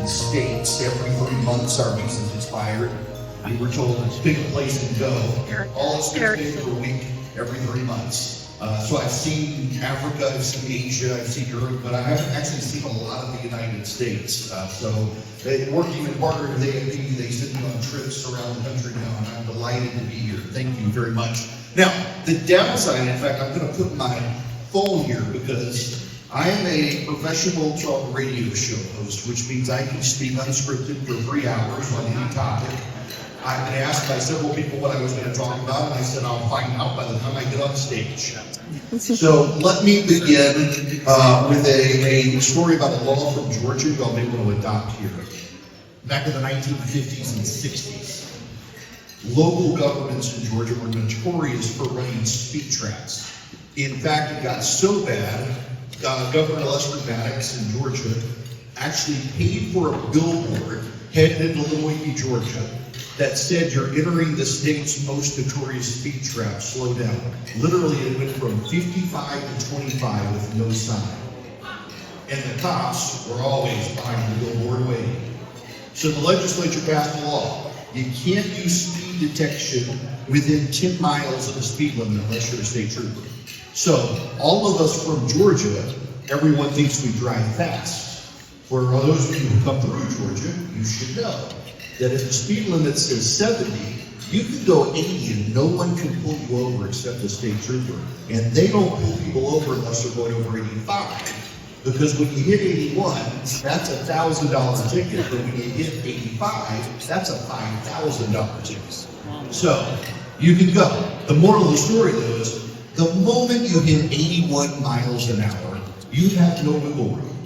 United States. Every 3 months our visas expired. We were told to pick a place and go. All expenses for a week every 3 months. So I've seen Africa, I've seen Asia, I've seen Europe, but I haven't actually seen a lot of the United States. So they work even harder than they send me on trips around the country now, and I'm delighted to be here. Thank you very much. Now, the downside, in fact, I'm going to put my phone here because I am a professional talk radio show host, which means I can speak unscripted for 3 hours on any topic. I've been asked by several people what I was going to talk about, and I said I'll find out by the time I get on stage. So let me begin with a story about a law from Georgia y'all may want to adopt here. Back in the 1950s and 60s, local governments in Georgia were notorious for running speed traps. In fact, it got so bad, Governor Lester Maddox in Georgia actually paid for a billboard headed into Little League, Georgia, that said, "You're entering the state's most notorious speed trap, slow down." Literally, it went from 55 to 25 with no sign. And the cops were always behind the billboard waiting. So the legislature passed a law. You can't use speed detection within 10 miles of the speed limit unless you're a state trooper. So all of us from Georgia, everyone thinks we drive fast. For those of you who come through Georgia, you should know that if the speed limit says 70, you can go 80 and no one can pull you over except the state trooper. And they don't pull people over unless they're going over 85. Because when you hit 81, that's a $1,000 ticket. But when you hit 85, that's a $5,000 ticket. So you can go. The moral of the story though is, the moment you hit 81 miles an hour, you have no wiggle room.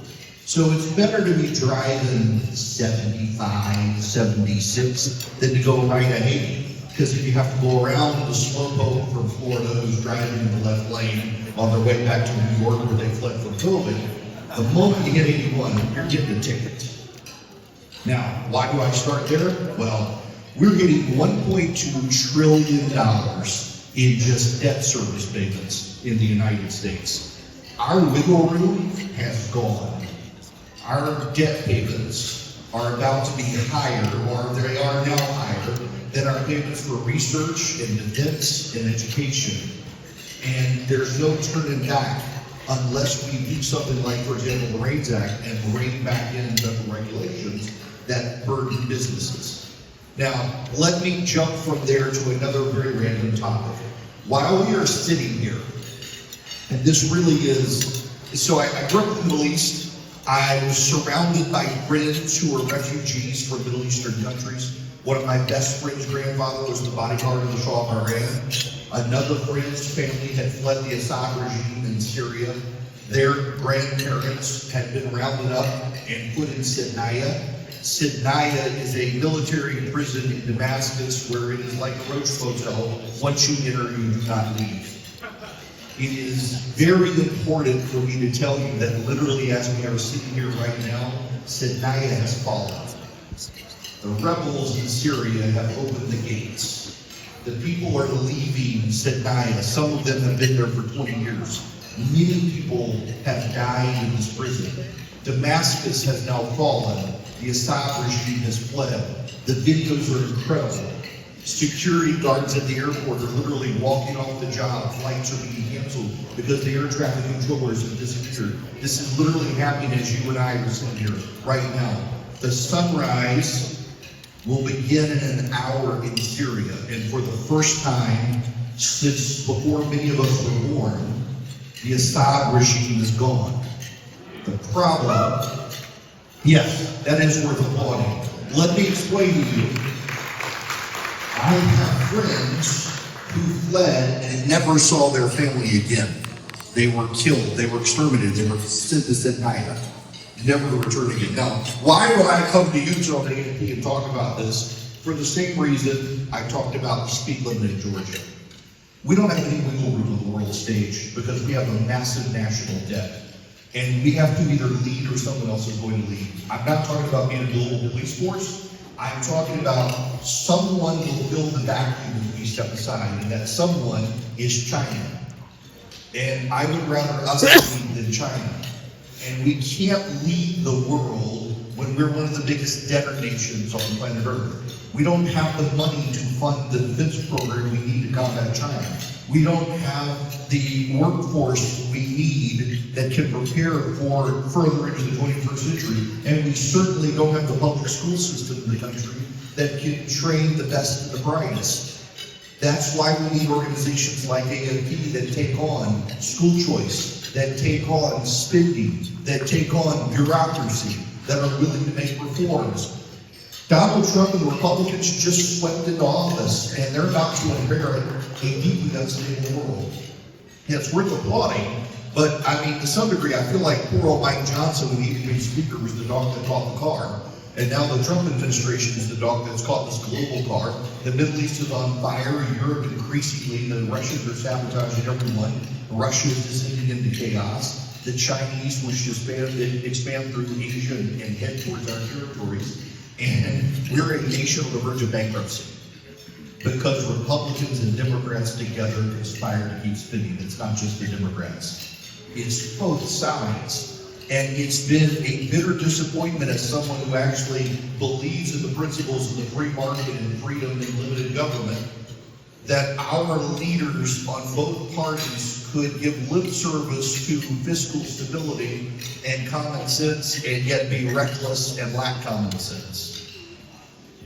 So it's better to be driving 75, 76 than to go right at 80. Because if you have to go around the slowpoke from Florida who's driving in the left lane on their way back to New York where they fled from COVID, the moment you hit 81, you're getting a ticket. Now, why do I start there? Well, we're getting $1.2 trillion in just debt service payments in the United States. Our wiggle room has gone. Our debt payments are about to be higher, or they are now higher, than our payments for research and defense and education. And there's no turning back unless we do something like, for example, the RAINS Act and rein back in federal regulations that burden businesses. Now, let me jump from there to another very random topic. While we are sitting here, and this really is, so I grew up in the Middle East. I was surrounded by friends who were refugees from Middle Eastern countries. One of my best friends' grandfather was the bodyguard of the Shah of Iran. Another friend's family had fled the Assad regime in Syria. Their grandparents had been rounded up and put in Sidnaya. Sidnaya is a military prison in Damascus where it is like a roach motel. Once you enter, you do not leave. It is very important for me to tell you that literally as we are sitting here right now, Sidnaya has fallen. The rebels in Syria have opened the gates. The people are leaving Sidnaya. Some of them have been there for 20 years. Many people have died in this prison. Damascus has now fallen. The Assad regime has fled. The videos are incredible. Security guards at the airport are literally walking off the job. Flights are being canceled because the air traffic controllers have disappeared. This is literally happening as you and I are sitting here right now. The sunrise will begin in an hour in Syria, and for the first time since before many of us were born, the Assad regime is gone. The problem, yes, that is worth applauding. Let me explain to you. I have friends who fled and never saw their family again. They were killed, they were exterminated, they were sent to Sidnaya, never to return again. Now, why would I come to Utah and talk about this? For the same reason I talked about the speed limit in Georgia. We don't have any wiggle room on the world stage because we have a massive national debt. And we have to either lead or someone else is going to lead. I'm not talking about being a global police force. I'm talking about someone will fill the vacuum if we step aside, and that someone is China. And I would rather us lead than China. And we can't lead the world when we're one of the biggest debtor nations on planet Earth. We don't have the money to fund the defense program we need to combat China. We don't have the workforce we need that can prepare for further into the 21st century. And we certainly don't have the public school system in the country that can train the best and the brightest. That's why we need organizations like AFP that take on school choice, that take on spending, that take on bureaucracy, that are willing to make reforms. Donald Trump and the Republicans just swept into office, and they're about to inherit a deeply unstable world. Yeah, it's worth applauding, but I mean, to some degree, I feel like poor old Mike Johnson, when he became speaker, was the dog that caught the car. And now the Trump administration is the dog that's caught this global car. The Middle East is on fire. Europe increasingly, the Russians are sabotaging everyone. Russia is descending into chaos. The Chinese wish to expand through Asia and head towards our territories. And we're a nation on the verge of bankruptcy because Republicans and Democrats together conspire to keep spending. It's not just the Democrats. It's both sides. And it's been a bitter disappointment as someone who actually believes in the principles of the free market and freedom and limited government, that our leaders on both parties could give lip service to fiscal stability and common sense and yet be reckless and lack common sense.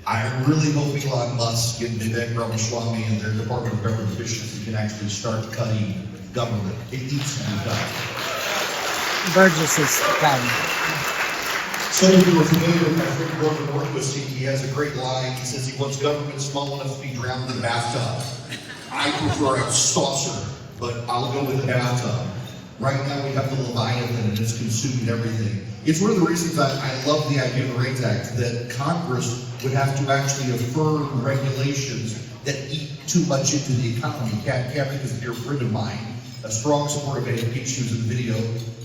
I really hope Elon Musk and Vivek Ramaswamy and their Department of Government Efficiency can actually start cutting government. It needs to be done. Burgess's plan. Some of you are familiar with my friend Gordon Norquist. He has a great line. He says he wants government small enough to be drowned in a bathtub. I prefer a saucer, but I'll go with a bathtub. Right now we have the Leviathan and it's consuming everything. It's one of the reasons I love the idea of the REINS Act, that Congress would have to actually affirm regulations that eat too much into the economy. Kathy is a dear friend of mine, a strong supporter of AFP. She was in the video.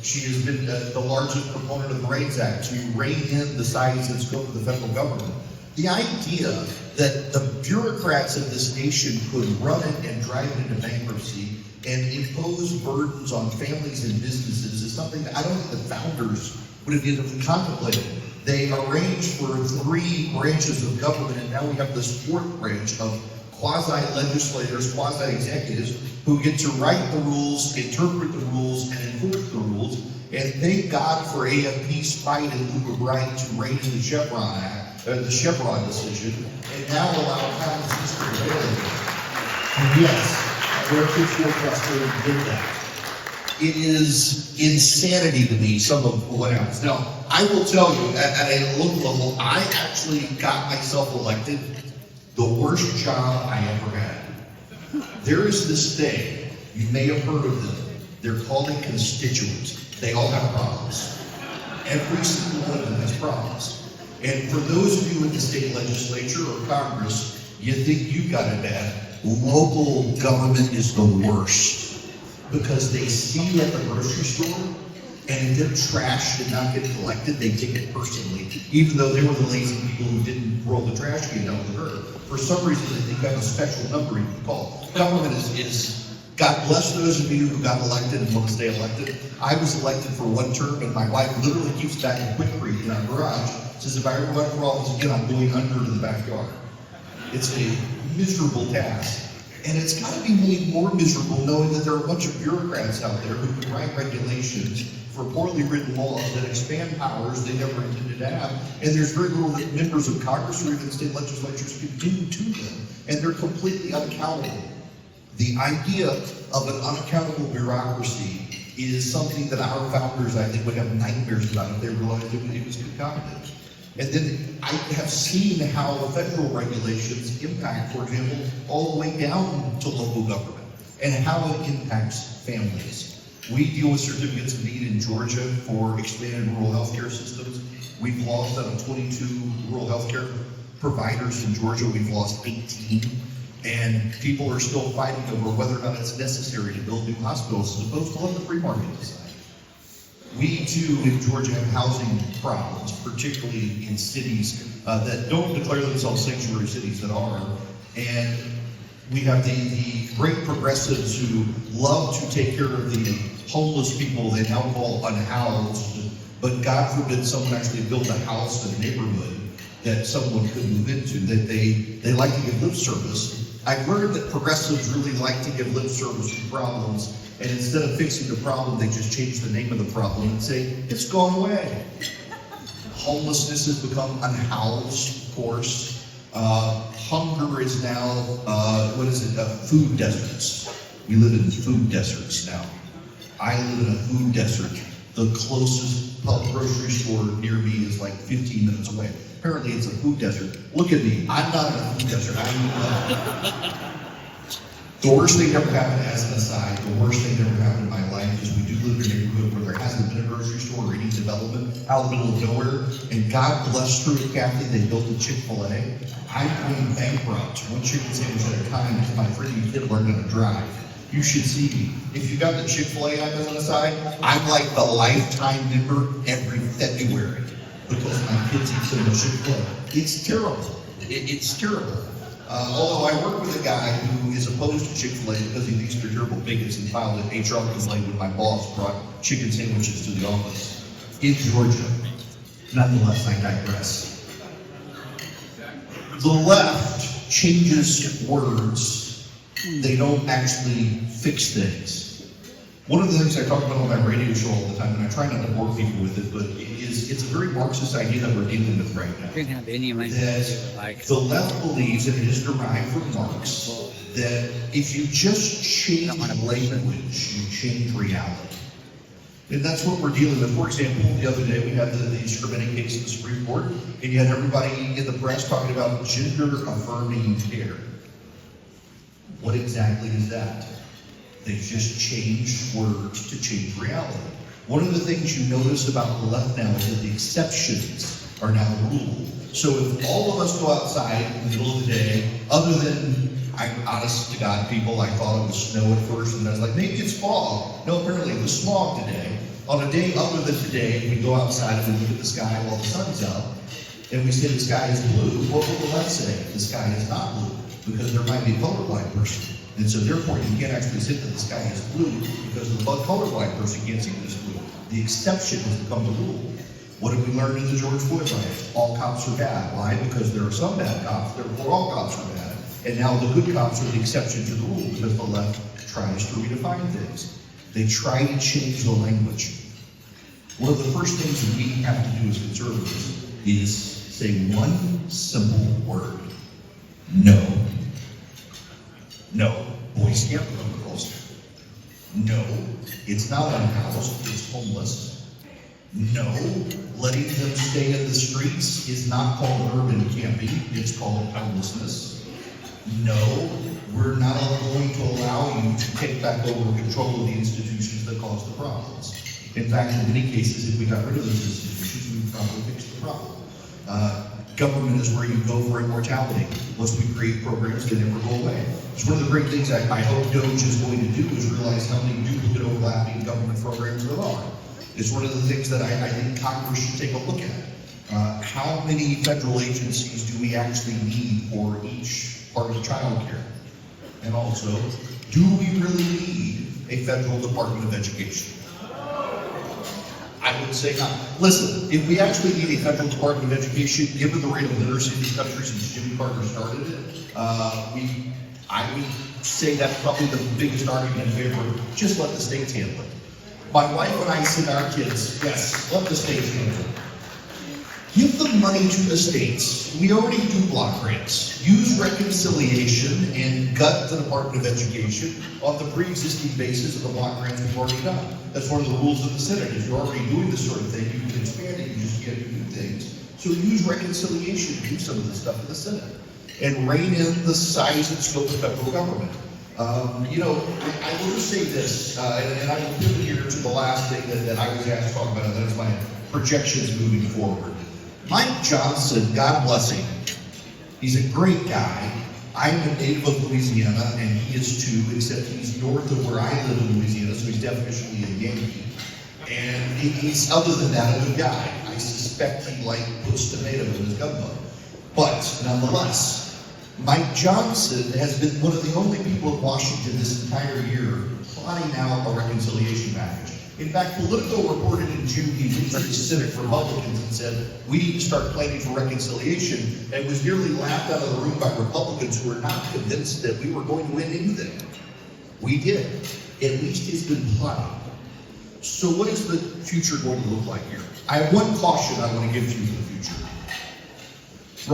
She has been the largest proponent of the REINS Act to rein in the size and scope of the federal government. The idea that the bureaucrats of this nation could run it and drive it into bankruptcy and impose burdens on families and businesses is something that I don't think the founders would have even contemplated. They arranged for 3 branches of government, and now we have this 4th branch of quasi-legislators, quasi-executives, who get to write the rules, interpret the rules, and enforce the rules. And thank God for AFP's fight and Luke Bright to raise the Chevron decision, and now allow common sense to prevail. And yes, their kids forecaster did that. It is insanity to me, some of what happens. Now, I will tell you, at a local level, I actually got myself elected the worst job I ever had. There is this thing, you may have heard of them, they're called a constituent. They all have problems. Every single one of them has problems. And for those of you in the state legislature or Congress, you think you got it bad. Local government is the worst. Because they see you at the grocery store, and if their trash did not get collected, they take it personally, even though they were the lazy people who didn't roll the trash can down the curb. For some reason, they think you have a special number you can call. Government is God bless those of you who got elected and want to stay elected. I was elected for 1 term, and my wife literally keeps back in quick read in our garage. Says if I ever run for office again, I'm going under to the backyard. It's a miserable task. And it's got to be made more miserable knowing that there are a bunch of bureaucrats out there who can write regulations for poorly written laws that expand powers they never intended to have. And there's very little that members of Congress or even state legislatures can do to them. And they're completely unaccountable. The idea of an unaccountable bureaucracy is something that our founders, I think, would have nightmares about if they realized it was concomitant. And then I have seen how the federal regulations impact, for example, all the way down to local government and how it impacts families. We deal with certificates of need in Georgia for expanded rural healthcare systems. We've lost out of 22 rural healthcare providers in Georgia. We've lost 18. And people are still fighting over whether or not it's necessary to build new hospitals as opposed to let the free market decide. We too in Georgia have housing problems, particularly in cities that don't declare themselves sanctuary cities that are. And we have the great progressives who love to take care of the homeless people they now call unhoused, but God forbid someone actually build a house in a neighborhood that someone could move into, that they like to give lip service. I've heard that progressives really like to give lip service to problems, and instead of fixing the problem, they just change the name of the problem and say, it's gone away. Homelessness has become unhoused, of course. Hunger is now, food deserts. We live in food deserts now. I live in a food desert. The closest grocery store near me is like 15 minutes away. Apparently it's a food desert. Look at me, I'm not in a food desert. The worst thing that ever happened, as an aside, the worst thing that ever happened in my life is we do live in a neighborhood where there hasn't been a grocery store or any development out in the middle of nowhere. And God bless Truett Kathy, they built a Chick-fil-A. I'm going bankrupt, one chicken sandwich at a time, until my freaking kid learned how to drive. You should see me. If you got the Chick-fil-A as an aside, I'm like the lifetime member every February because my kids eat so much Chick-fil-A. It's terrible. It's terrible. Although I work with a guy who is opposed to Chick-fil-A because he thinks they're terrible bigots and filed an HR complaint when my boss brought chicken sandwiches to the office in Georgia. Nonetheless, I digress. The left changes words. They don't actually fix things. One of the things I talk about on my radio show all the time, and I try not to bore people with it, but it's a very Marxist idea that we're dealing with right now. Didn't have any That the left believes, and it is derived from Marx, that if you just change language, you change reality. And that's what we're dealing with. For example, the other day we had the discriminating case in the Supreme Court, and you had everybody in the press talking about gender-affirming care. What exactly is that? They just changed words to change reality. One of the things you notice about the left now is that the exceptions are now the rule. So if all of us go outside in the middle of the day, other than, honest to God, people, I thought it was snow at first, and I was like, maybe it's fall. No, apparently it was smog today. On a day other than today, we go outside and we look at the sky while the sun's up, and we say the sky is blue. What will the left say? The sky is not blue, because there might be a colorblind person. And so therefore you can't actually say that the sky is blue because the colorblind person can't see that it's blue. The exception has become the rule. What did we learn in the George Floyd riot? All cops are bad. Why? Because there are some bad cops, therefore all cops are bad. And now the good cops are the exception to the rule because the left tries to redefine things. They try to change the language. One of the first things that we have to do as conservatives is say one simple word. No. No, boys can't become girls. No, it's not unhoused, it's homeless. No, letting them stay in the streets is not called urban camping, it's called homelessness. No, we're not going to allow you to take back over control of the institutions that cause the problems. In fact, in many cases, if we got rid of those institutions, we would probably fix the problem. Government is where you go for immortality. Once we create programs, they never go away. It's one of the great things I hope DOGE is going to do is realize how many duplicate overlapping government programs there are. It's one of the things that I think Congress should take a look at. How many federal agencies do we actually need for each part of child care? And also, do we really need a federal Department of Education? I would say not. Listen, if we actually need a federal Department of Education, given the rate of literacy in these countries since Jimmy Carter started it, I would say that's probably the biggest argument in favor of just let the states handle it. My wife and I send our kids, yes, let the states handle it. Give the money to the states. We already do block grants. Use reconciliation and gut the Department of Education on the pre-existing basis of the block grants we've already done. That's one of the rules of the Senate. If you're already doing this sort of thing, you can expand it, you just can't do new things. So use reconciliation to do some of this stuff in the Senate. And rein in the size and scope of federal government. I will just say this, and I will pivot here to the last thing that I was asked to talk about, and that is my projections moving forward. Mike Johnson, God bless him, he's a great guy. I'm a native of Louisiana, and he is too, except he's north of where I live in Louisiana, so he's definitionally a Yankee. And he's, other than that, a good guy. I suspect he, puts tomato in his gumbo. But, nonetheless, Mike Johnson has been one of the only people in Washington this entire year plotting out a reconciliation package. In fact, Politico reported in June, he visited the Senate Republicans and said, we need to start planning for reconciliation, and was nearly laughed out of the room by Republicans who were not convinced that we were going to win anything. We did. At least it's been plotted. So what is the future going to look like here? I have one caution I want to give to you for the future.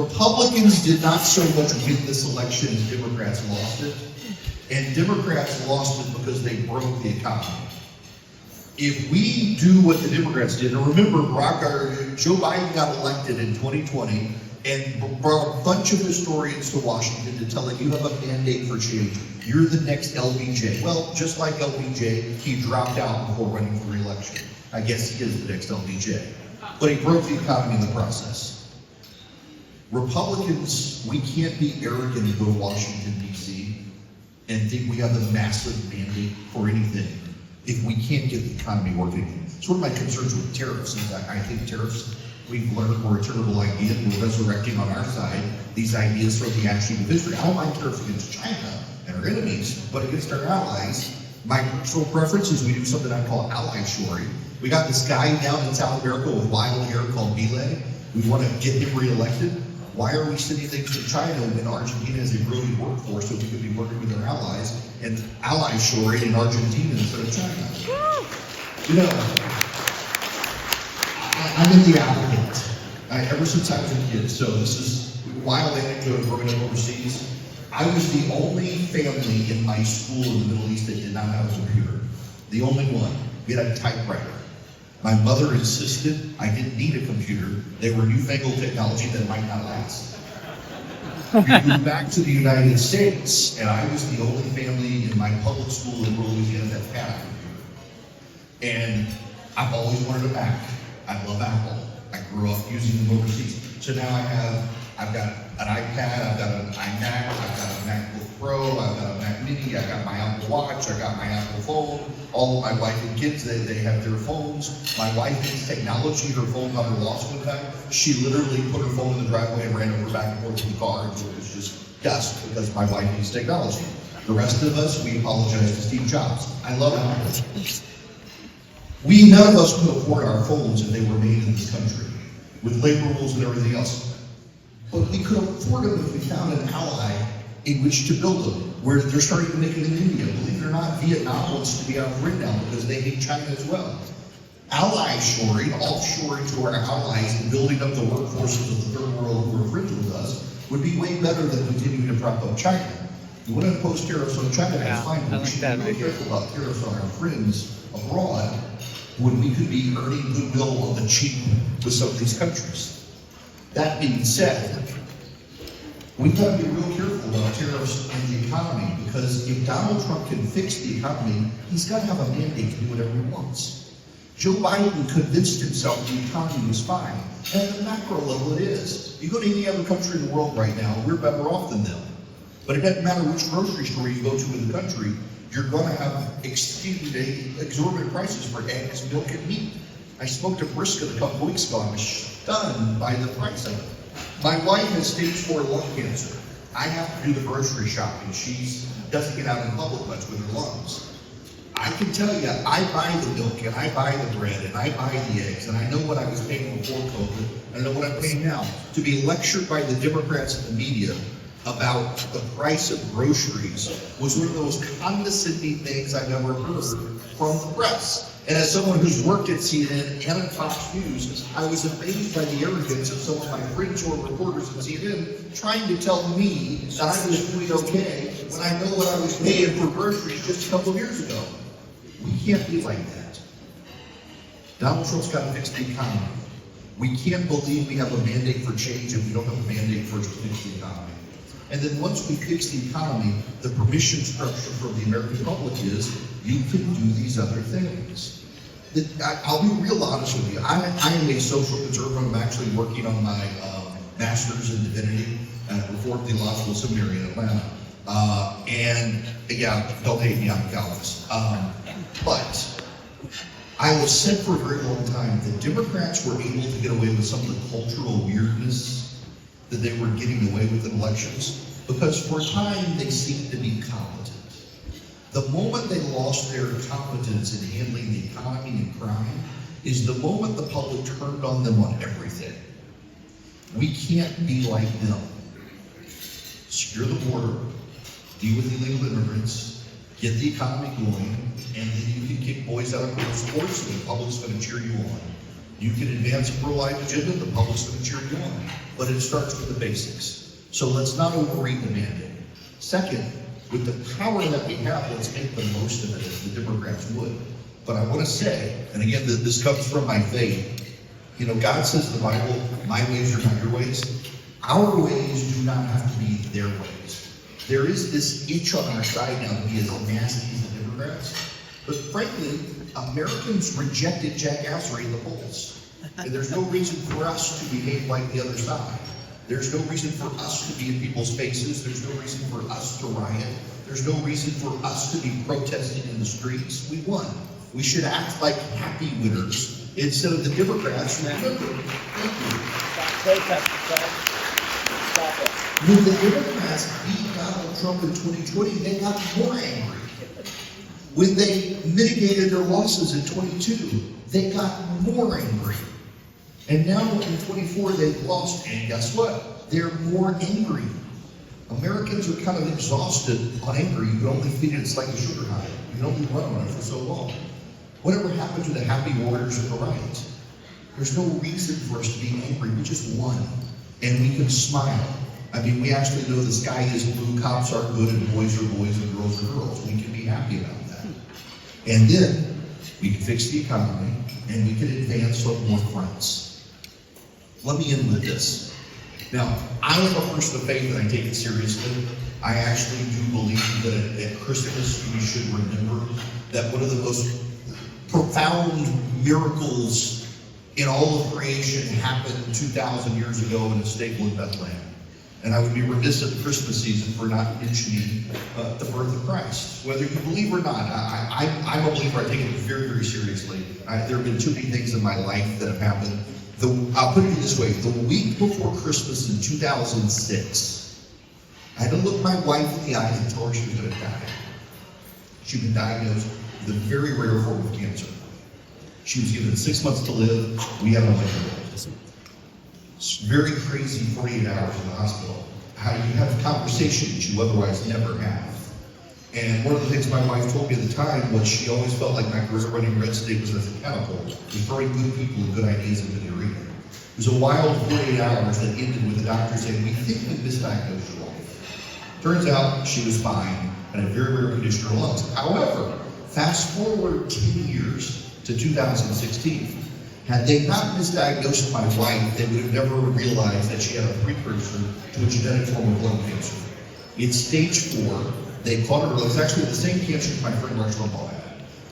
Republicans did not so much win this election as Democrats lost it, and Democrats lost it because they broke the economy. If we do what the Democrats did, and remember, Joe Biden got elected in 2020 and brought a bunch of historians to Washington to tell him, you have a mandate for change. You're the next LBJ. Well, just like LBJ, he dropped out before running for re-election. I guess he is the next LBJ. But he broke the economy in the process. Republicans, we can't be arrogant and go to Washington, D.C. and think we have a massive mandate for anything if we can't get the economy working. It's one of my concerns with tariffs, is that I think tariffs, we've learned, were a terrible idea, and we're resurrecting on our side these ideas from the action of history. I don't mind tariffs against China and our enemies, but against our allies, my personal preference is we do something I call ally shoring. We got this guy down in South America with wild hair called Gala. We want to get him reelected. Why are we sending things to China when Argentina has a growing workforce, so we could be working with our allies and ally shoring in Argentina instead of China? You know, I'm in the applicant. Ever since I was a kid, so this is wild anecdote growing up overseas. I was the only family in my school in the Middle East that did not have a computer. The only one. We had a typewriter. My mother insisted I didn't need a computer. They were newfangled technology that might not last. We moved back to the United States, and I was the only family in my public school in rural Louisiana that had a computer. And I've always wanted a Mac. I love Apple. I grew up using them overseas. So now I've got an iPad, I've got an iMac, I've got a MacBook Pro, I've got a Mac Mini, I got my Apple Watch, I got my Apple phone. All of my wife and kids, they have their phones. My wife hates technology. Her phone got her lost one time. She literally put her phone in the driveway and ran over back and forth to the car, and it was just dust because my wife hates technology. The rest of us, we apologize to Steve Jobs. I love Apple. None of us could afford our phones if they were made in this country, with labor rules and everything else. But we could afford them if we found an ally in which to build them, where they're starting to make it in India. Believe it or not, Vietnam wants to be out of grid now because they hate China as well. Ally shoring, offshoring to our allies and building up the workforces of the third world who are friends with us would be way better than continuing to prop up China. You want to impose tariffs on China, that's fine, but we should be very careful about tariffs on our friends abroad when we could be earning goodwill on the cheap with some of these countries. That being said, we've got to be real careful about tariffs and the economy, because if Donald Trump can fix the economy, he's got to have a mandate to do whatever he wants. Joe Biden convinced himself the economy was fine, and at the macro level it is. You go to any other country in the world right now, we're better off than them. But it doesn't matter which grocery store you go to in the country, you're going to have exorbitant prices for eggs, milk, and meat. I smoked a brisket a couple weeks ago. I was stunned by the price of it. My wife has stage 4 lung cancer. I have to do the grocery shopping. She doesn't get out in public much with her lungs. I can tell you, I buy the milk, and I buy the bread, and I buy the eggs, and I know what I was paying before COVID, and I know what I'm paying now. To be lectured by the Democrats and the media about the price of groceries was one of those condescending things I've ever heard from the press. And as someone who's worked at CNN and at Fox News, I was amazed by the arrogance of some of my friends who are reporters at CNN trying to tell me that I was doing okay when I know what I was paying for groceries just a couple of years ago. We can't be like that. Donald Trump's got to fix the economy. We can't believe we have a mandate for change if we don't have a mandate for to fix the economy. And then once we fix the economy, the permission structure from the American public is you can do these other things. I'll be real honest with you. I am a social conservative. I'm actually working on my master's in divinity at Reformed Theological Seminary in Atlanta. And yeah, don't hate me, I'm a Calvinist. But I was said for a very long time that Democrats were able to get away with some of the cultural weirdness that they were getting away with in elections because for a time they seemed to be competent. The moment they lost their competence in handling the economy and crime is the moment the public turned on them on everything. We can't be like them. Secure the border, deal with illegal immigrants, get the economy going, and then you can kick boys out of sports and the public's going to cheer you on. You can advance a pro-life agenda, the public's going to cheer you on. But it starts with the basics. So let's not overeat the mandate. Second, with the power that we have, let's make the most of it as the Democrats would. But I want to say, and again, this comes from my faith, you know, God says in the Bible, my ways are not your ways. Our ways do not have to be their ways. There is this itch on our side now to be as nasty as the Democrats. But frankly, Americans rejected jackassery in the polls. And there's no reason for us to behave like the other side. There's no reason for us to be in people's faces. There's no reason for us to riot. There's no reason for us to be protesting in the streets. We won. We should act like happy winners instead of the Democrats. Remember, when the Democrats beat Donald Trump in 2020, they got more angry. When they mitigated their losses in 22, they got more angry. And now in 24, they've lost, and guess what? They're more angry. Americans are kind of exhausted on anger. You can only feed it, it's like a sugar high. You can only run on it for so long. Whatever happened to the happy warriors of the right? There's no reason for us to be angry. We just won. And we can smile. I mean, we actually know the sky is blue, cops are good, and boys are boys, and girls are girls. We can be happy about that. And then we can fix the economy, and we can advance on more fronts. Let me end with this. Now, I am a person of faith, and I take it seriously. I actually do believe that at Christmas we should remember that one of the most profound miracles in all of creation happened 2,000 years ago in a stable in Bethlehem. And I would be remiss at the Christmas season for not mentioning the birth of Christ. Whether you believe or not, I'm a believer. I take it very, very seriously. There have been too many things in my life that have happened. I'll put it this way. The week before Christmas in 2006, I had to look my wife in the eyes and tell her she was going to die. She'd been diagnosed with a very rare form of cancer. She was given 6 months to live. We had a life. It's very crazy 48 hours in the hospital. How you have conversations you otherwise never have. And one of the things my wife told me at the time was she always felt like my career running Red State was as a catapult, was throwing good people and good ideas into the arena. It was a wild 48 hours that ended with the doctor saying, we think we misdiagnosed your wife. Turns out she was fine and had very rare condition in her lungs. However, fast forward 10 years to 2016. Had they not misdiagnosed my wife, they would have never realized that she had a precursor to a genetic form of lung cancer. In stage 4, they caught her, it was actually the same cancer my friend Rush Limbaugh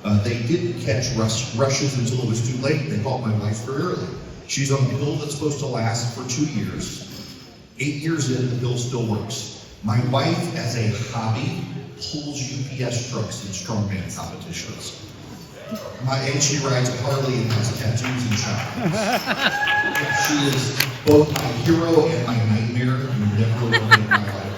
had. They didn't catch rushes until it was too late. They caught my wife very early. She's on a pill that's supposed to last for 2 years. 8 years in, the pill still works. My wife, as a hobby, pulls UPS trucks in strongman competitions. And she rides a Harley and has tattoos and shot. She is both my hero and my nightmare. You never want in my life.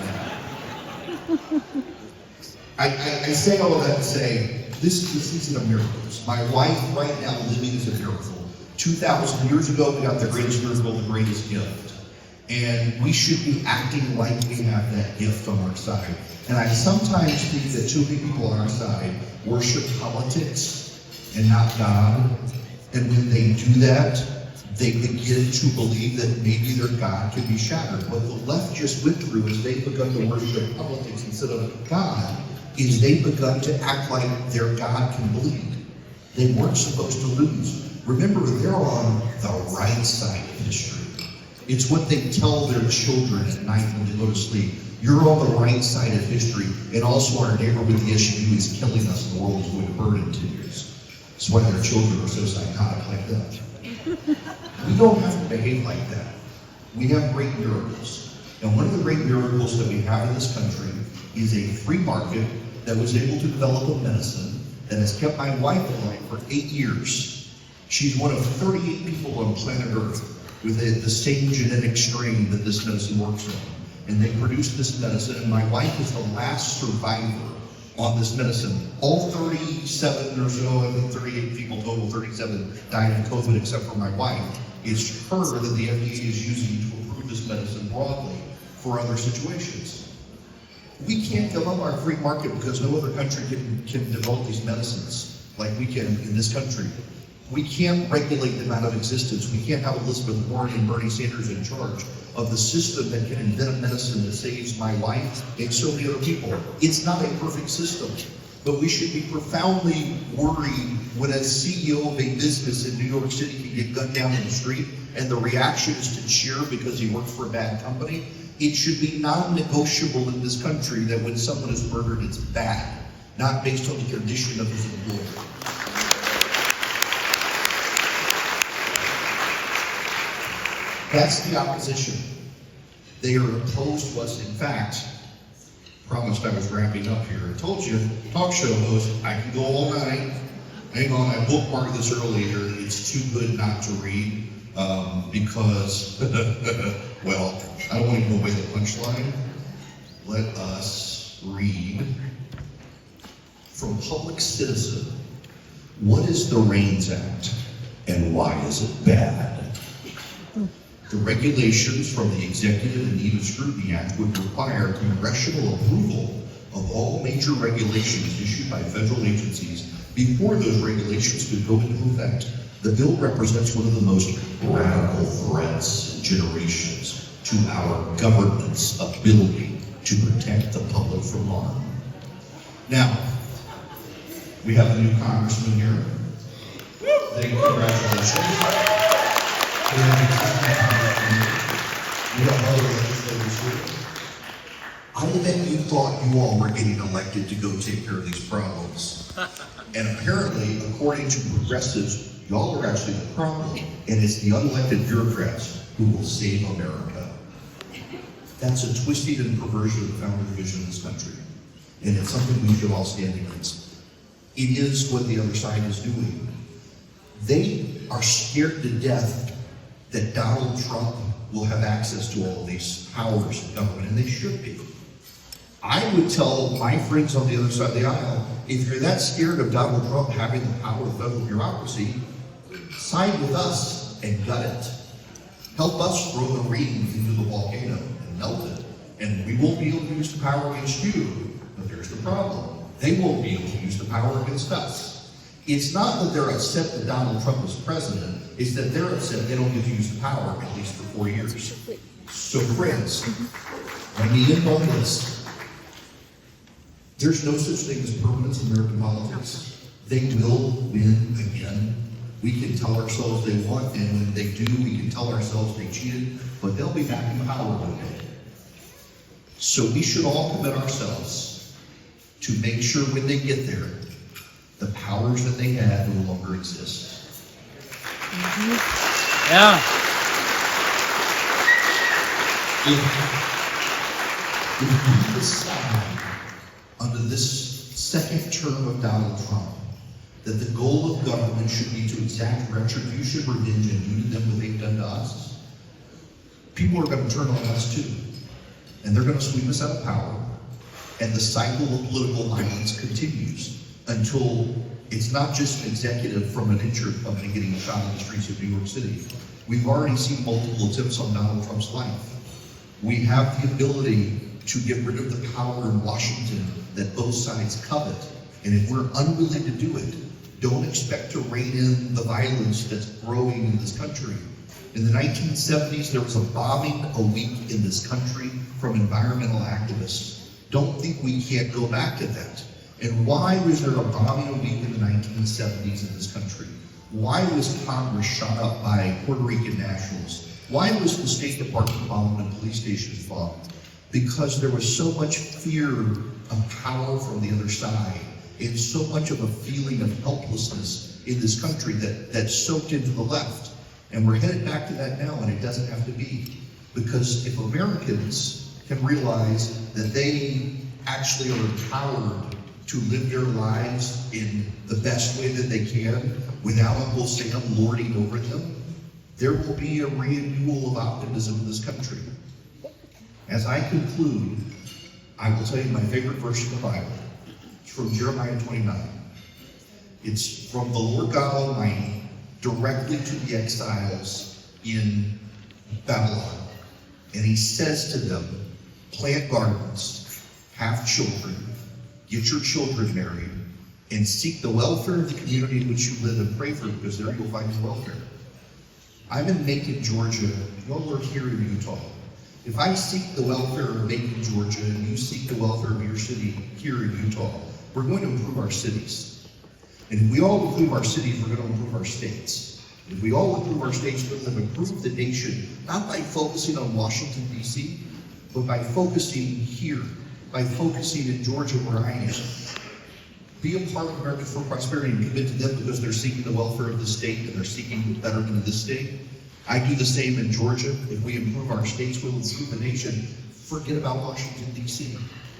I say all of that to say, this is the season of miracles. My wife right now living is a miracle. 2,000 years ago, we got the greatest miracle, the greatest gift. And we should be acting like we have that gift on our side. And I sometimes think that too many people on our side worship politics and not God. And when they do that, they begin to believe that maybe their God can be shattered. What the left just went through is they've begun to worship politics instead of God, is they've begun to act like their God can bleed. They weren't supposed to lose. Remember, they're on the right side of history. It's what they tell their children at night when they go to sleep. You're on the right side of history, and also our neighbor with the SUV is killing us, and the world is going to burn in 2 years. That's why their children are so psychotic like that. We don't have to behave like that. We have great miracles. And one of the great miracles that we have in this country is a free market that was able to develop a medicine that has kept my wife alive for 8 years. She's one of 38 people on planet Earth with the same genetic strain that this medicine works on. And they produced this medicine, and my wife is the last survivor on this medicine. All 37 or so, I think 38 people total, 37 died of COVID except for my wife. It's her that the FDA is using to approve this medicine broadly for other situations. We can't give up our free market because no other country can develop these medicines like we can in this country. We can't regulate them out of existence. We can't have Elizabeth Warren and Bernie Sanders in charge of the system that can invent a medicine that saves my wife and so many other people. It's not a perfect system, but we should be profoundly worried when a CEO of a business in New York City can get gunned down in the street and the reaction is to cheer because he works for a bad company. It should be non-negotiable in this country that when someone is murdered, it's bad, not based on the condition of his employer. That's the opposition. They are opposed to us. In fact, promised I was wrapping up here. I told you, talk show host, I can go all night. Hang on, I bookmarked this earlier. It's too good not to read because, well, I don't want to give away the punchline. Let us read from Public Citizen. What is the REINS Act and why is it bad? The regulations from the Executive and Need of Scrutiny Act would require congressional approval of all major regulations issued by federal agencies before those regulations could go into effect. The bill represents one of the most radical threats in generations to our government's ability to protect the public from harm. Now, we have a new congressman here. Thank you, congratulations. We have other legislators here. I bet you thought you all were getting elected to go take care of these problems. And apparently, according to progressives, y'all are actually the problem, and it's the unelected bureaucrats who will save America. That's a twisting and perversion of the founding vision of this country. And it's something we should all stand against. It is what the other side is doing. They are scared to death that Donald Trump will have access to all of these powers in government, and they should be. I would tell my friends on the other side of the aisle, if you're that scared of Donald Trump having the power of federal bureaucracy, side with us and gut it. Help us throw the ring into the volcano and melt it. And we won't be able to use the power against you, but there's the problem. They won't be able to use the power against us. It's not that they're upset that Donald Trump is president, it's that they're upset they don't get to use the power at least for 4 years. So friends, let me end on this. There's no such thing as permanence in American politics. They will win again. We can tell ourselves they want, and when they do, we can tell ourselves they cheated, but they'll be back in power one day. So we should all commit ourselves to make sure when they get there, the powers that they had no longer exist. Yeah. If we decide under this second term of Donald Trump that the goal of government should be to exact retribution, revenge, and do to them what they've done to us, people are going to turn on us too. And they're going to sweep us out of power. And the cycle of political violence continues until it's not just an executive from an insurance company getting shot in the streets of New York City. We've already seen multiple attempts on Donald Trump's life. We have the ability to get rid of the power in Washington that both sides covet. And if we're unwilling to do it, don't expect to rein in the violence that's growing in this country. In the 1970s, there was a bombing a week in this country from environmental activists. Don't think we can't go back to that. And why was there a bombing a week in the 1970s in this country? Why was Congress shot up by Puerto Rican nationals? Why was the State Department bombed and police stations bombed? Because there was so much fear of power from the other side, and so much of a feeling of helplessness in this country that soaked into the left. And we're headed back to that now, and it doesn't have to be. Because if Americans can realize that they actually are empowered to live their lives in the best way that they can without Uncle Sam lording over them, there will be a renewal of optimism in this country. As I conclude, I will tell you my favorite verse in the Bible. It's from Jeremiah 29. It's from the Lord God Almighty directly to the exiles in Babylon. And he says to them, plant gardens, have children, get your children married, and seek the welfare of the community in which you live and pray for it, because there you'll find your welfare. I'm in Macon, Georgia. Y'all are here in Utah. If I seek the welfare of Macon, Georgia, and you seek the welfare of your city here in Utah, we're going to improve our cities. And if we all improve our cities, we're going to improve our states. If we all improve our states, we're going to improve the nation, not by focusing on Washington, D.C., but by focusing here, by focusing in Georgia where I am. Be a part of America for Prosperity and commit to them because they're seeking the welfare of the state and they're seeking the betterment of this state. I do the same in Georgia. If we improve our states, we'll improve the nation. Forget about Washington, D.C.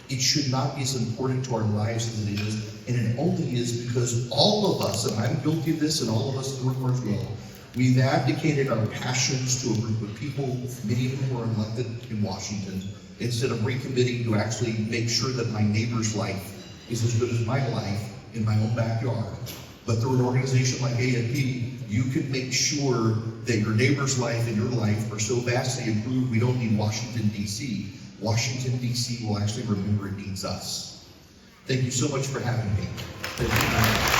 It should not be as important to our lives as it is, and it only is because all of us, and I'm guilty of this, and all of us in North well, we've abdicated our passions to a group of people, many of whom are elected in Washington, instead of recommitting to actually make sure that my neighbor's life is as good as my life in my own backyard. But through an organization like ANP, you can make sure that your neighbor's life and your life are so vastly improved, we don't need Washington, D.C. Washington, D.C. will actually remember it needs us. Thank you so much for having me. Thank you.